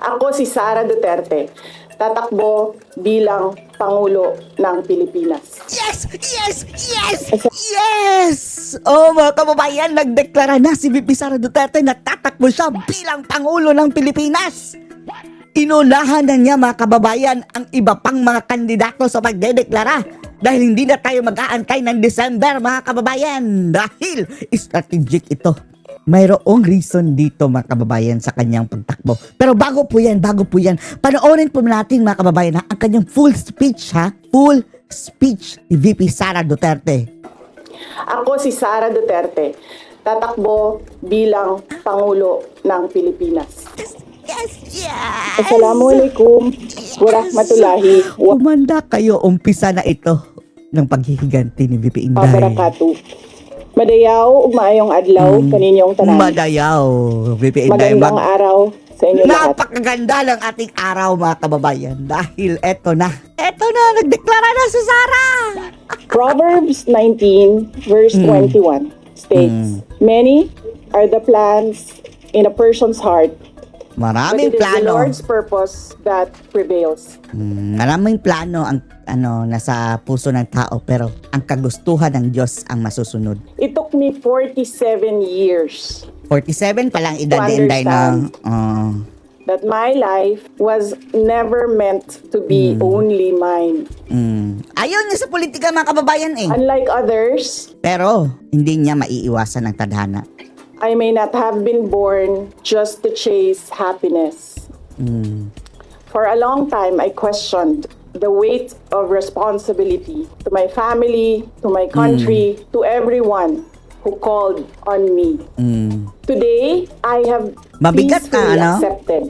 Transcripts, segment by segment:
Ako si Sara Duterte, tatakbo bilang Pangulo ng Pilipinas. Yes! Yes! Yes! Yes! Oh, mga kababayan, nagdeklara na si VP Sara Duterte na tatakbo siya bilang Pangulo ng Pilipinas. Inunahan na niya, mga kababayan, ang iba pang mga kandidato sa pagdedeklara dahil hindi na tayo mag-aantay ng December, mga kababayan, dahil strategic ito. Mayroong reason dito, mga kababayan, sa kanyang pagtakbo. Pero bago po yan, panoorin po natin, mga kababayan, ha, ang kanyang full speech, ha? Full speech ni VP Sara Duterte. Ako si Sara Duterte, tatakbo bilang Pangulo ng Pilipinas. Yes, yes! Assalamualaikum warahmatullahi Kumanda kayo, umpisa na ito ng paghihiganti ni VP Inday. wabarakatuh. Madayaw ug maayong adlaw kaninyong tanan. Madayaw, VP Inday. Magandang araw sa inyo lahat. Napakaganda ng ating araw, mga kababayan, dahil eto na, nagdeklara na si Sara. Proverbs 19 verse 21 states, "Many are the plans in a person's heart, but Maraming it is the plano. Lord's purpose that prevails." Maraming plano ang nasa puso ng tao, pero ang kagustuhan ng Diyos ang masusunod. It took me 47 years 47 pa lang edad To ni Inday na. that my life was never meant to be only mine. Ayaw niya sa politika, mga kababayan eh. Unlike others, Pero hindi niya maiiwasan ang tadhana. I may not have been born just to chase happiness. For a long time, I questioned the weight of responsibility to my family, to my country, to everyone who called on me. Today, I have Mabigat na, peacefully ano? accepted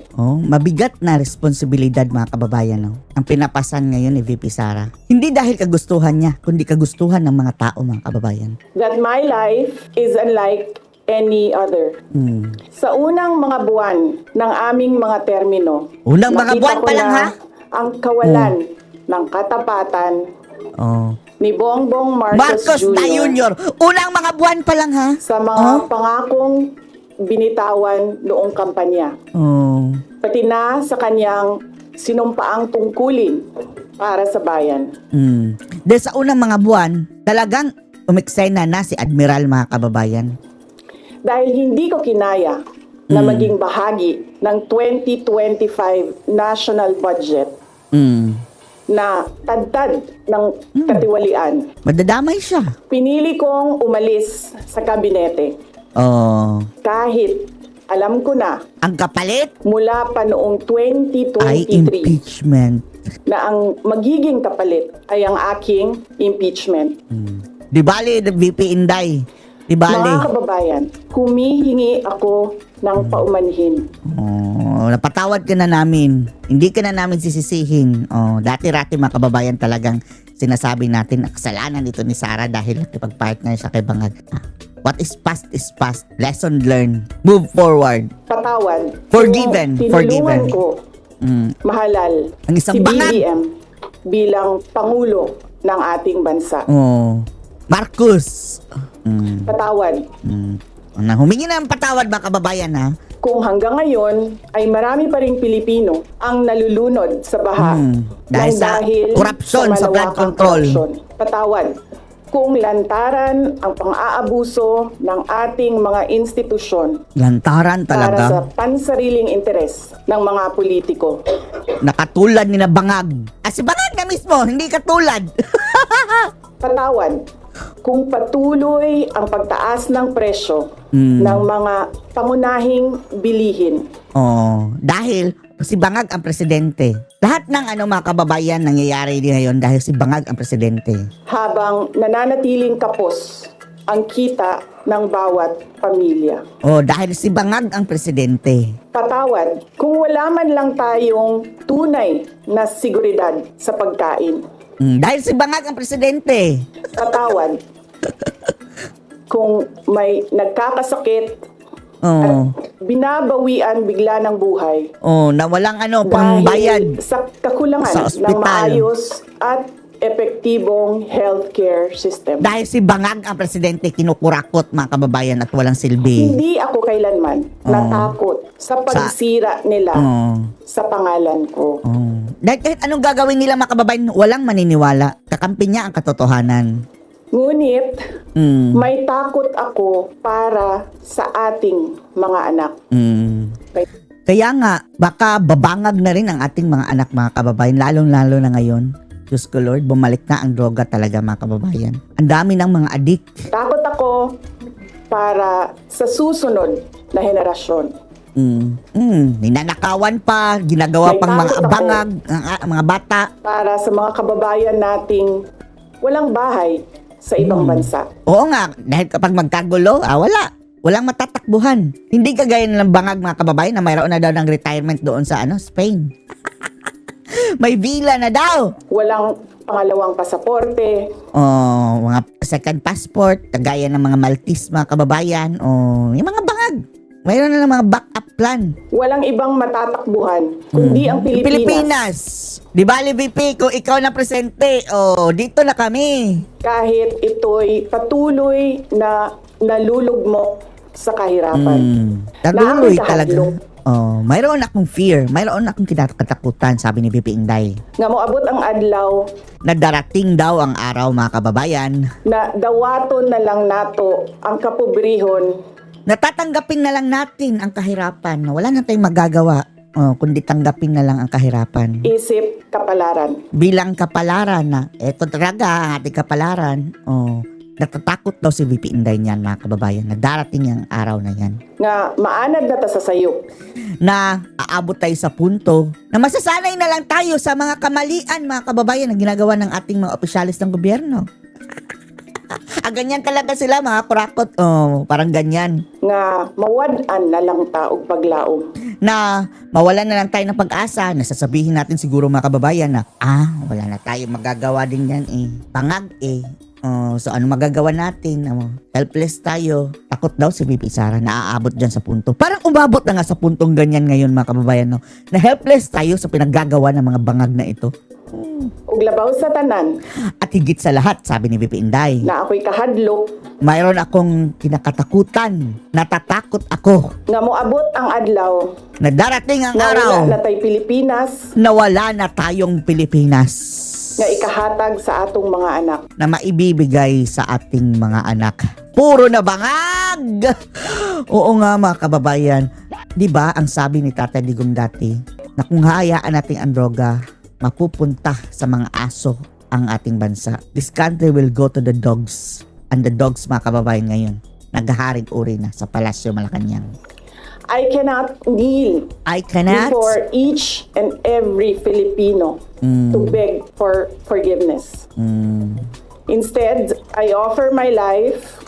Mabigat na responsibilidad, mga kababayan, no? Ang pinapasan ngayon ni VP Sara. Hindi dahil kagustuhan niya, kundi kagustuhan ng mga tao, mga kababayan. that my life is unlike any other. Sa unang mga buwan ng aming mga termino, Unang mga nakita buwan ko pa lang, na ha? ang kawalan ng katapatan Oh. ni Bongbong Marcos Jr. Jr. Unang mga buwan pa lang, ha? sa mga pangakong binitawan noong kampanya. Oh. Pati na sa kanyang sinumpaang tungkulin para sa bayan. Dahil sa unang mga buwan, talagang umeksena na si Admiral, mga kababayan. Dahil hindi ko kinaya na maging bahagi ng 2025 national budget na tadtad ng katiwalian. Madadamay siya. Pinili kong umalis sa kabinete Oh. kahit alam ko na Ang kapalit mula pa noong ay 2023 impeachment. na ang magiging kapalit ay ang aking impeachment. Di bali, VP Inday. Di bali. Mga kababayan, humihingi ako ng paumanhin. Oh, napatawad ka na namin. Hindi ka na namin sisisihin. Oh, dati-rati, mga kababayan, talagang sinasabi natin na kasalanan ito ni Sara dahil nakipag-partner siya kay Bangag. What is past is past. Lesson learned. Move forward. Patawad. Forgiven. Kung Forgiven. tinulungan ko, mahalal, Ang isang si Bangag. BBM bilang Pangulo ng ating bansa. Oh. Marcos. Patawad. Humingi na ng patawad, mga kababayan, ha? Kung hanggang ngayon ay marami pa ring Pilipino ang nalulunod sa baha Dahil ng sa korupsyon, sa flood malawakang control. korupsyon. Patawad. Kung lantaran ang pang-aabuso ng ating mga institusyon Lantaran para sa talaga. pansariling interes ng mga politiko. Nakatulad ni na Bangag. Si Bangag na mismo, hindi katulad. Patawad kung patuloy ang pagtaas ng presyo ng mga pangunahing bilihin. Oh, dahil si Bangag ang presidente. Lahat ng mga kababayan nangyayari din ngayon dahil si Bangag ang presidente. Habang nananatiling kapos ang kita ng bawat pamilya. Oh, dahil si Bangag ang presidente. Patawad kung wala man lang tayong tunay na seguridad sa pagkain. Dahil si Bangag ang presidente. Patawad kung may nagkakasakit Oh, binabawian bigla ng buhay na walang dahil pangbayad sa kakulangan sa ng ospital. maayos at epektibong healthcare system. Dahil si Bangag ang presidente, kinukurakot mga kababayan at walang silbi. Hindi ako kailanman natakot sa pagsira nila sa pangalan ko. Dahil kahit anong gagawin nila mga kababayan, walang maniniwala. Kakampi niya ang katotohanan. Ngunit, may takot ako para sa ating mga anak. Kaya nga, baka babangag na rin ang ating mga anak mga kababayan, lalong-lalo na ngayon. Diyos ko Lord, bumalik na ang droga talaga mga kababayan. Ang dami ng mga addict. Takot ako para sa susunod na henerasyon. Ninanakawan pa, ginagawa May pang mga takot ako. bangag, mga bata. Para sa mga kababayan nating walang bahay sa ibang bansa. Oo nga, dahil kapag magkagulo, wala. Walang matatakbuhan. Hindi kagaya ng bangag mga kababayan na mayroon na daw ng retirement doon sa Spain. May villa na daw. Walang pangalawang pasaporte. Mga second passport, kagaya ng mga Maltese mga kababayan. Yung mga bangag. Mayroon na ng mga backup plan. Walang ibang matatakbuhan kundi ang Pilipinas. Di ba, VP, kung ikaw na presente, dito na kami. Kahit ito'y patuloy na nalulugmok sa kahirapan. Taguloy Na ako'y talaga. kahadlok. Mayroon akong fear. Mayroon akong kinakatakutan, sabi ni VP Inday. Nga moabot ang adlaw Na darating daw ang araw, mga kababayan. na dawaton na lang nato ang kapobrihon Natatanggapin na lang natin ang kahirapan. Wala na tayong magagawa. Kundi tanggapin na lang ang kahirapan. isip kapalaran. Bilang kapalaran na, eto talaga ang ating kapalaran. Natatakot daw si VP Inday niyan, mga kababayan, na darating ang araw na yan. Nga maanad na ta sa sayop. Na aabot tayo sa punto na masasanay na lang tayo sa mga kamalian, mga kababayan, na ginagawa ng ating mga opisyalis ng gobyerno. Ganyan talaga sila, mga kurakot. Parang ganyan. Nga mawad-an na lang ta og paglaom. Na mawalan na lang tayo ng pag-asa, na sasabihin natin siguro mga kababayan na, wala na tayo magagawa din yan Pangag so ano magagawa natin? Helpless tayo. Takot daw si VP Sara na aabot dyan sa punto. Parang umabot na nga sa puntong ganyan ngayon mga kababayan, no? Na helpless tayo sa pinaggagawa ng mga bangag na ito. Ug labaw sa tanan At higit sa lahat, sabi ni VP Inday, na ako'y kahadlok mayroon akong kinakatakutan. Natatakot ako nga moabot ang adlaw na darating ang na araw wala na tay Pilipinas na wala na tayong Pilipinas nga ikahatag sa atong mga anak. na maibibigay sa ating mga anak. Puro na bangag! Oo nga mga kababayan, di ba ang sabi ni Tata Digong dati, na kung hayaan natin ang droga, mapupunta sa mga aso ang ating bansa. This country will go to the dogs. And the dogs, mga kababayan, ngayon, naghaharing-uri na sa Palasyo Malacanang. I cannot kneel I cannot. before each and every Filipino to beg for forgiveness. Instead, I offer my life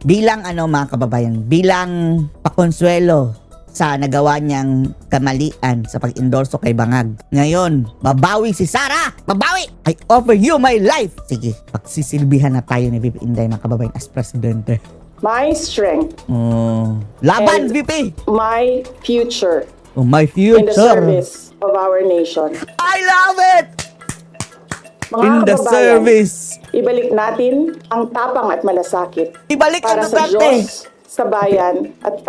Bilang mga kababayan, bilang pakonsuelo sa nagawa niyang kamalian sa pag-endorso kay Bangag. Ngayon, babawi si Sara! Babawi! I offer you my life! Sige, pagsisilbihan na tayo ni VP Inday, mga kababayan, as presidente. my strength, Laban, And- VP! my future My in the future! service of our nation. I love it! Mga In the kababayan, service! ibalik natin ang tapang at malasakit Ibalik ang para sa Duterte! Diyos, sa bayan, at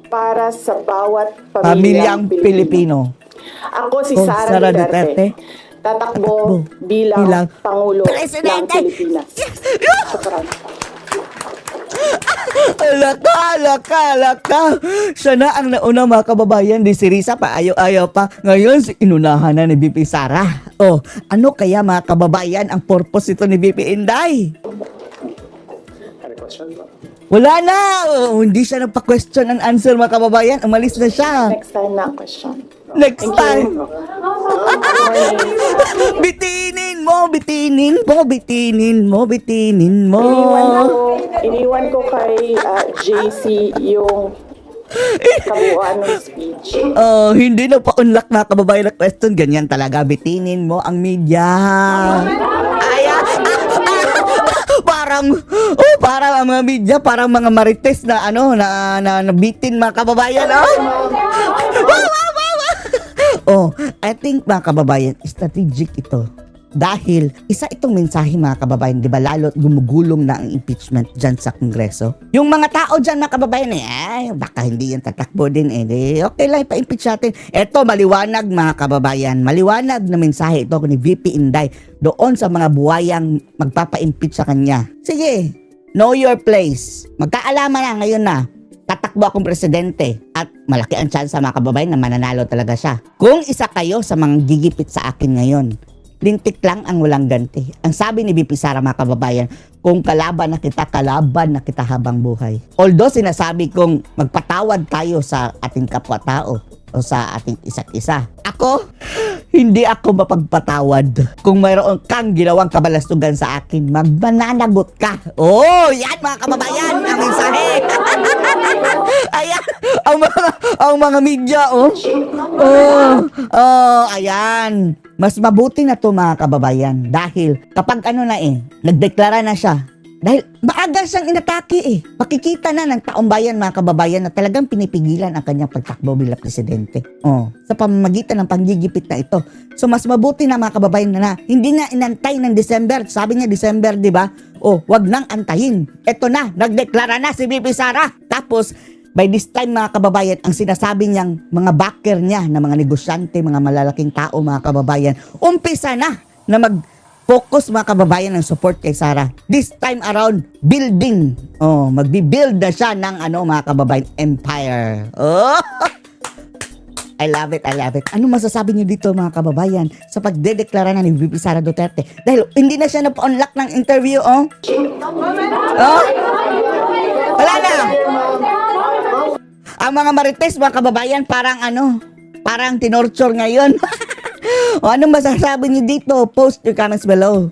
para sa bawat Pamilyang pamilyang Pilipino. Ako si Sara Sara Duterte. Duterte. Tatakbo bilang bilang Pangulo ng Presidente. Pilipinas. Shukran. Alaka. Siya na ang nauna, mga kababayan. Di si Risa pa, ayaw pa. Ngayon, si inunahan na ni VP Sara. Ano kaya, mga kababayan, ang purpose ito ni VP Inday? Wala na. Hindi siya nagpa-question and answer, mga kababayan. Umalis na siya. Next time na ang question. Next Thank time. you. Good morning. Bitinin mo. Iniwan ko kay JC yung kabuuan ng speech. Hindi na pa-unlock na kababayan na question. Ganyan talaga. Bitinin mo ang media. Parang ang mga media, parang mga marites na nabitin, mga kababayan. I think, mga kababayan, strategic ito Dahil isa itong mensahe mga kababayan, di ba, lalo't gumugulong na ang impeachment dyan sa Kongreso. Yung mga tao dyan mga kababayan, ay baka hindi yan tatakbo din okay lang, pa-impeach natin. Eto, maliwanag mga kababayan, maliwanag na mensahe ito ni VP Inday doon sa mga buwayang magpapa-impeach sa kanya. Sige, know your place. Magkaalaman na ngayon na tatakbo akong presidente at malaki ang chance mga kababayan na mananalo talaga siya. Kung isa kayo sa mga gigipit sa akin ngayon, lintik lang ang walang ganti. Ang sabi ni VP Sara mga kababayan, kung kalaban na kita habang buhay. Although sinasabi kong magpatawad tayo sa ating kapwa-tao o sa ating isa't isa. Ako, hindi ako mapagpatawad. Kung mayroon kang ginawang kabalastugan sa akin, magmananagot ka. Oh, yan mga kababayan, ang mensahe. Ayan, ang mga media, ayan. Mas mabuti na to mga kababayan. Dahil kapag nagdeklara na siya. Dahil maaga siyang inatake Makikita na ng taong bayan mga kababayan na talagang pinipigilan ang kanyang pagtakbo bilang presidente. Sa pamamagitan ng panggigipit na ito. So mas mabuti na mga kababayan na hindi na inantay ng December. Sabi niya December, di ba? Wag nang antayin. Ito na, nagdeklara na si VP Sara. Tapos, by this time mga kababayan, ang sinasabi niyang mga backer niya na mga negosyante, mga malalaking tao mga kababayan, umpisa na mag-focus mga kababayan ng support kay Sara. This time around, building. Magbi-build na siya ng mga kababayan, empire. I love it, I love it. Ano masasabi niyo dito mga kababayan sa pagdedeklara na ni VP Sara Duterte? Dahil hindi na siya na-unlock ng interview, Wala na. Ang mga marites, mga kababayan, parang tinorture ngayon. Anong masasabi niyo dito? Post your comments below.